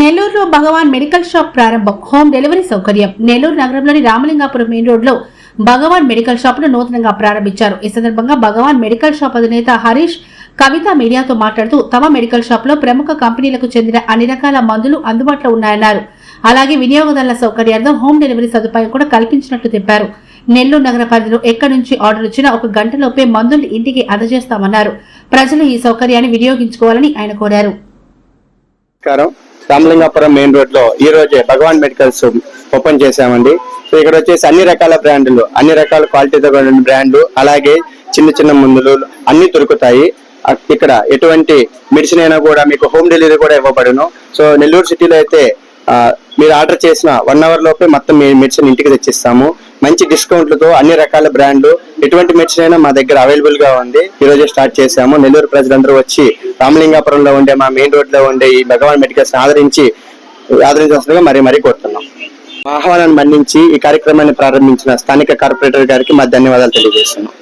నెల్లూరులో భగవాన్ medical shop ప్రారంభం, home delivery సౌకర్యం. నెల్లూరు నగరంలోని రామలింగాపురం మెయిన్ రోడ్ లో భగవాన్ మెడికల్ షాప్ ను నూతనంగా ప్రారంభించారు. ఈ సందర్భంగా భగవాన్ మెడికల్ షాప్ అధినేత హరీష్ కవిత మీడియాతో మాట్లాడుతూ తమ మెడికల్ షాప్ లో ప్రముఖ కంపెనీలకు చెందిన అన్ని రకాల మందులు అందుబాటులో ఉన్నాయన్నారు. అలాగే వినియోగదారుల సౌకర్యార్థం హోమ్ డెలివరీ సదుపాయం కూడా కల్పించినట్లు చెప్పారు. నెల్లూరు నగర పరిధిలో ఎక్కడి నుంచి ఆర్డర్ వచ్చినా 1 గంటలోపే మందులు ఇంటికి అందజేస్తామన్నారు. ప్రజలు ఈ సౌకర్యాన్ని వినియోగించుకోవాలని ఆయన కోరారు. రామలింగాపురం మెయిన్ రోడ్ లో ఈ రోజే భగవాన్ మెడికల్స్ ఓపెన్ చేశామండి. సో ఇక్కడ వచ్చేసి అన్ని రకాల బ్రాండ్లు, అన్ని రకాల క్వాలిటీతో కూడిన బ్రాండ్లు, అలాగే చిన్న చిన్న మందులు అన్ని దొరుకుతాయి. ఇక్కడ ఎటువంటి మెడిసిన్ అయినా కూడా మీకు హోమ్ డెలివరీ కూడా ఇవ్వబడును. సో నెల్లూరు సిటీలో అయితే మీరు ఆర్డర్ చేసిన 1 అవర్ లోపే మొత్తం మీ మెడిసిన్ ఇంటికి తెచ్చిస్తాము. మంచి డిస్కౌంట్లతో అన్ని రకాల బ్రాండ్లు, ఎటువంటి మెడిసిన్ అయినా మా దగ్గర అవైలబుల్ గా ఉంది. ఈ రోజే స్టార్ట్ చేశాము. నెల్లూరు ప్రజలందరూ వచ్చి రామలింగాపురంలో ఉండే మా మెయిన్ రోడ్ లో ఉండే ఈ భగవాన్ మెడికల్స్ ఆదరించాల్సిందిగా మరీ కోరుతున్నాం. ఆహ్వానాన్ని మన్నించి ఈ కార్యక్రమాన్ని ప్రారంభించిన స్థానిక కార్పొరేటర్ గారికి మా ధన్యవాదాలు తెలియజేస్తున్నాం.